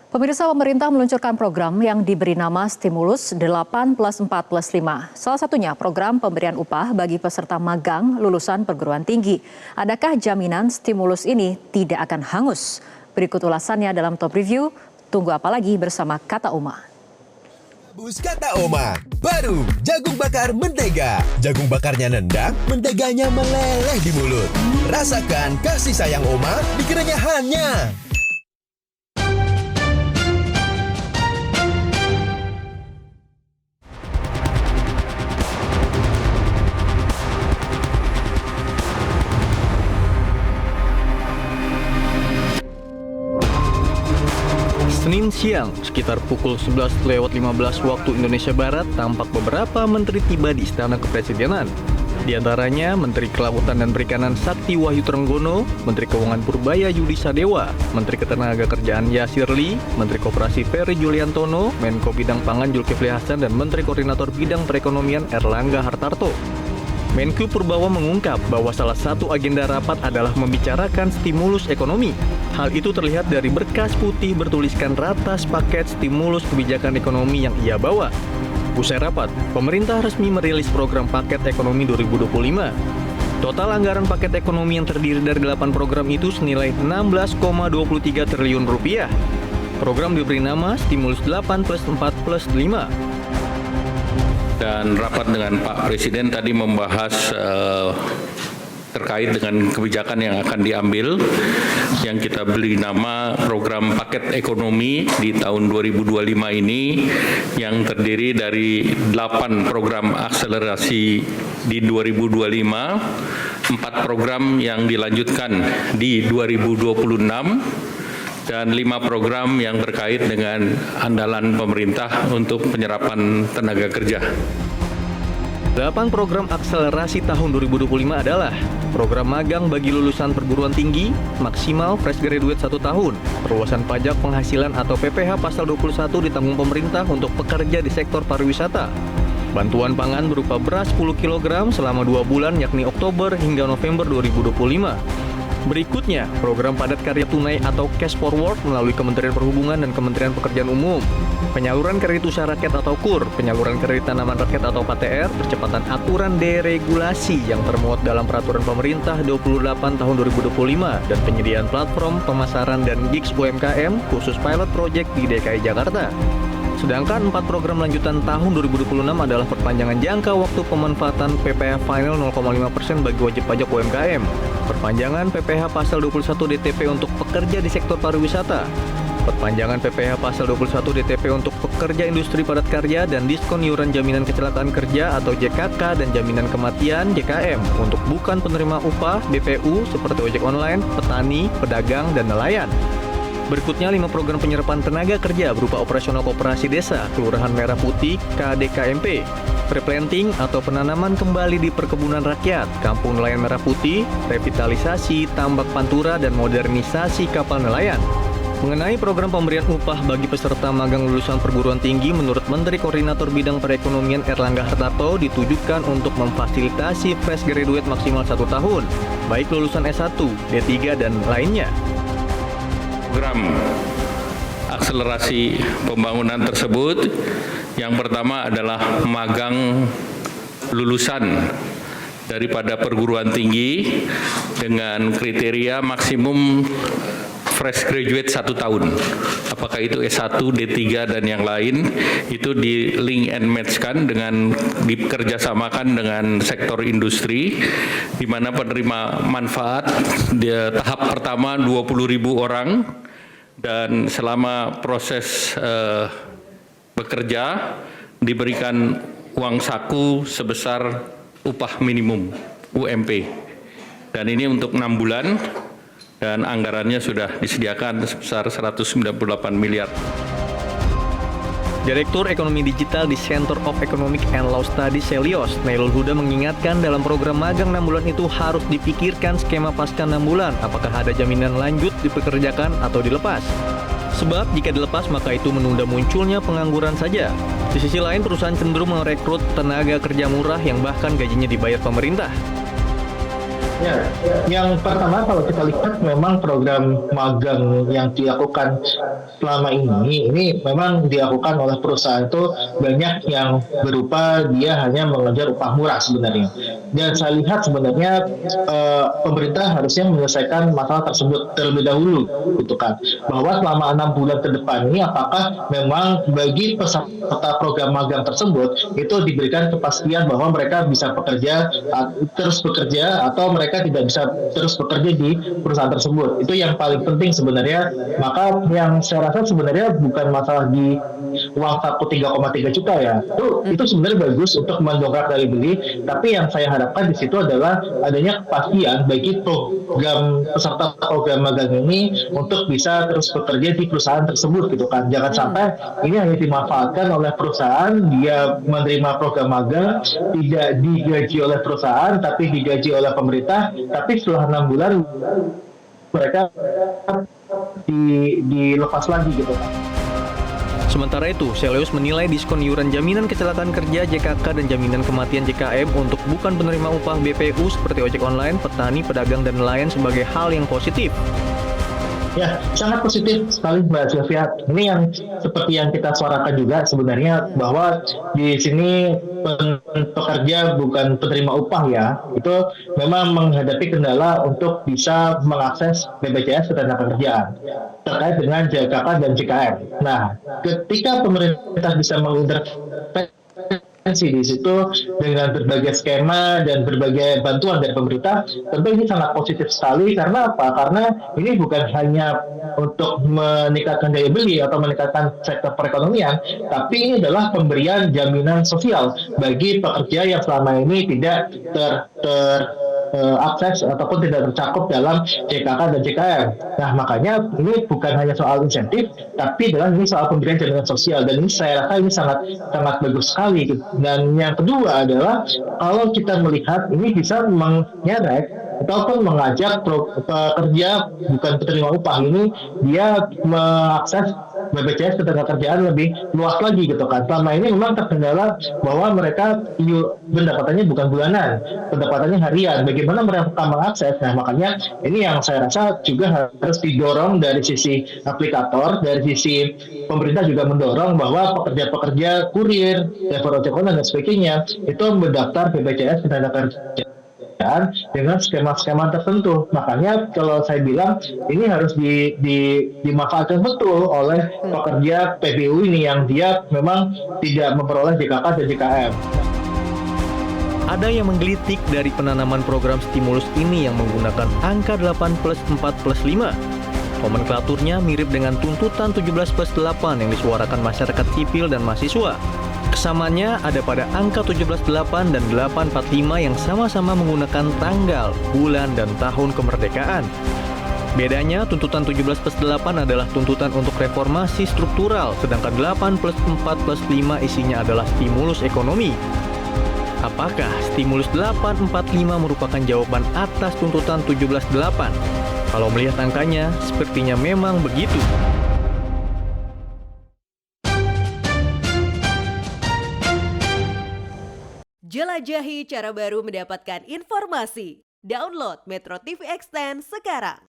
Pemirsa, pemerintah meluncurkan program yang diberi nama Stimulus 8+4+5. Salah satunya program pemberian upah bagi peserta magang lulusan perguruan tinggi. Adakah jaminan stimulus ini tidak akan hangus? Berikut ulasannya dalam Top Review. Tunggu apa lagi bersama Kata Oma. Bus Kata Oma, baru jagung bakar mentega. Jagung bakarnya nendang, menteganya meleleh di mulut. Rasakan kasih sayang Oma di kerenyahannya. Senin siang, sekitar pukul 11:15 waktu Indonesia Barat, tampak beberapa menteri tiba di Istana Kepresidenan. Di antaranya Menteri Kelautan dan Perikanan Sakti Wahyu Trenggono, Menteri Keuangan Purbaya Yudi Sadewa, Menteri Ketenagakerjaan Yasir Ly, Menteri Koperasi Ferry Juliantono, Menko Bidang Pangan Zulkifli Hasan, dan Menteri Koordinator Bidang Perekonomian Erlangga Hartarto. Menko Purbawa mengungkap bahwa salah satu agenda rapat adalah membicarakan stimulus ekonomi. Hal itu terlihat dari berkas putih bertuliskan ratas paket stimulus kebijakan ekonomi yang ia bawa. Usai rapat, pemerintah resmi merilis program paket ekonomi 2025. Total anggaran paket ekonomi yang terdiri dari 8 program itu senilai 16,23 triliun rupiah. Program diberi nama Stimulus 8+4+5. Dan rapat dengan Pak Presiden tadi membahas terkait dengan kebijakan yang akan diambil, yang kita beri nama program paket ekonomi di tahun 2025 ini, yang terdiri dari 8 program akselerasi di 2025, 4 program yang dilanjutkan di 2026, dan 5 program yang terkait dengan andalan pemerintah untuk penyerapan tenaga kerja. 8 program akselerasi tahun 2025 adalah program magang bagi lulusan perguruan tinggi, maksimal fresh graduate 1 tahun, perluasan pajak penghasilan atau PPh pasal 21 ditanggung pemerintah untuk pekerja di sektor pariwisata, bantuan pangan berupa beras 10 kg selama 2 bulan yakni Oktober hingga November 2025. Berikutnya, program padat karya tunai atau cash forward melalui Kementerian Perhubungan dan Kementerian Pekerjaan Umum, penyaluran kredit usaha rakyat atau KUR, penyaluran kredit tanaman rakyat atau KTR, percepatan aturan deregulasi yang termuat dalam Peraturan Pemerintah 28 tahun 2025, dan penyediaan platform pemasaran dan gigs UMKM khusus pilot project di DKI Jakarta. Sedangkan 4 program lanjutan tahun 2026 adalah perpanjangan jangka waktu pemanfaatan PPh final 0,5% bagi wajib pajak UMKM, perpanjangan PPh pasal 21 DTP untuk pekerja di sektor pariwisata, perpanjangan PPh pasal 21 DTP untuk pekerja industri padat karya, dan diskon iuran jaminan kecelakaan kerja atau JKK dan jaminan kematian JKM untuk bukan penerima upah BPU seperti ojek online, petani, pedagang, dan nelayan. Berikutnya 5 program penyerapan tenaga kerja berupa operasional koperasi desa, kelurahan merah putih, KDKMP, replanting atau penanaman kembali di perkebunan rakyat, kampung nelayan merah putih, revitalisasi tambak pantura, dan modernisasi kapal nelayan. Mengenai program pemberian upah bagi peserta magang lulusan perguruan tinggi, menurut Menteri Koordinator Bidang Perekonomian Erlangga Hartarto, ditujukan untuk memfasilitasi fresh graduate maksimal 1 tahun, baik lulusan S1, D3, dan lainnya. Program akselerasi pembangunan tersebut, yang pertama adalah magang lulusan daripada perguruan tinggi dengan kriteria maksimum fresh graduate 1 tahun. Apakah itu S1, D3, dan yang lain, itu di link and match-kan dengan dikerjasamakan dengan sektor industri, di mana penerima manfaat di tahap pertama 20.000 orang, dan selama proses bekerja diberikan uang saku sebesar upah minimum UMP, dan ini untuk 6 bulan, dan anggarannya sudah disediakan sebesar 198 miliar. Direktur Ekonomi Digital di Center of Economic and Law Studies Selios, Nailul Huda, mengingatkan dalam program magang 6 bulan itu harus dipikirkan skema pasca 6 bulan, apakah ada jaminan lanjut dipekerjakan atau dilepas. Sebab jika dilepas maka itu menunda munculnya pengangguran saja. Di sisi lain, perusahaan cenderung merekrut tenaga kerja murah yang bahkan gajinya dibayar pemerintah. Ya, yang pertama kalau kita lihat memang program magang yang dilakukan selama ini memang dilakukan oleh perusahaan itu banyak yang berupa dia hanya mengejar upah murah sebenarnya. Dan saya lihat sebenarnya pemerintah harusnya menyelesaikan masalah tersebut terlebih dahulu, gitu kan. Bahwa selama 6 bulan ke depan ini apakah memang bagi peserta program magang tersebut itu diberikan kepastian bahwa mereka bisa terus bekerja atau mereka tidak bisa terus bekerja di perusahaan tersebut. Itu yang paling penting sebenarnya. Maka yang saya rasa sebenarnya bukan masalah di uang saku 3,3 juta ya. Itu sebenarnya bagus untuk mendongkrak daya beli, tapi yang saya harapkan di situ adalah adanya kepastian bagi peserta program magang ini untuk bisa terus bekerja di perusahaan tersebut, gitu kan. Jangan sampai ini hanya dimanfaatkan oleh perusahaan, dia menerima program magang tidak digaji oleh perusahaan tapi digaji oleh pemerintah, tapi setelah 6 bulan mereka dilepas lagi, gitu kan. Sementara itu, Selyus menilai diskon iuran jaminan kecelakaan kerja JKK dan jaminan kematian JKM untuk bukan penerima upah BPU seperti ojek online, petani, pedagang, dan nelayan sebagai hal yang positif. Ya, sangat positif sekali Mbak Sylvia. Ini yang seperti yang kita suarakan juga sebenarnya, bahwa di sini pekerja bukan penerima upah ya, itu memang menghadapi kendala untuk bisa mengakses BPJS Ketenagakerjaan terkait dengan JKK dan JKM. Nah, ketika pemerintah bisa mengintervensi di situ dengan berbagai skema dan berbagai bantuan dari pemerintah, tentu ini sangat positif sekali. Karena apa? Karena ini bukan hanya untuk meningkatkan daya beli atau meningkatkan sektor perekonomian, tapi ini adalah pemberian jaminan sosial bagi pekerja yang selama ini tidak akses ataupun tidak tercakup dalam JKK dan JKM. Nah, makanya ini bukan hanya soal insentif, tapi adalah ini soal pemberian jaminan sosial, dan ini saya rasa ini sangat bagus sekali. Dan yang kedua adalah kalau kita melihat ini bisa mengerek ataupun mengajak pekerja bukan penerima upah ini dia mengakses BPJS Ketenagakerjaan lebih luas lagi, gitu kan. Selama ini memang terkendala bahwa mereka pendapatannya bukan bulanan, pendapatannya harian. Bagaimana mereka mengakses? Nah, makanya ini yang saya rasa juga harus didorong dari sisi aplikator, dari sisi pemerintah juga mendorong bahwa pekerja-pekerja kurir, driver ojek online dan sebagainya itu mendaftar BPJS Ketenagakerjaan dengan skema-skema tertentu. Makanya kalau saya bilang ini harus dimanfaatkan betul oleh pekerja PBU ini yang dia memang tidak memperoleh JKK dan JKM. Ada yang menggelitik dari penanaman program stimulus ini yang menggunakan angka 8+4+5. Nomenklaturnya mirip dengan tuntutan 17+8 yang disuarakan masyarakat sipil dan mahasiswa. Kesamaannya ada pada angka 17.8 dan 845 yang sama-sama menggunakan tanggal, bulan, dan tahun kemerdekaan. Bedanya, tuntutan 17+8 adalah tuntutan untuk reformasi struktural, sedangkan 8+4+5 isinya adalah stimulus ekonomi. Apakah stimulus 845 merupakan jawaban atas tuntutan 17.8? Kalau melihat angkanya, sepertinya memang begitu. Jelajahi cara baru mendapatkan informasi. Download Metro TV Extend sekarang.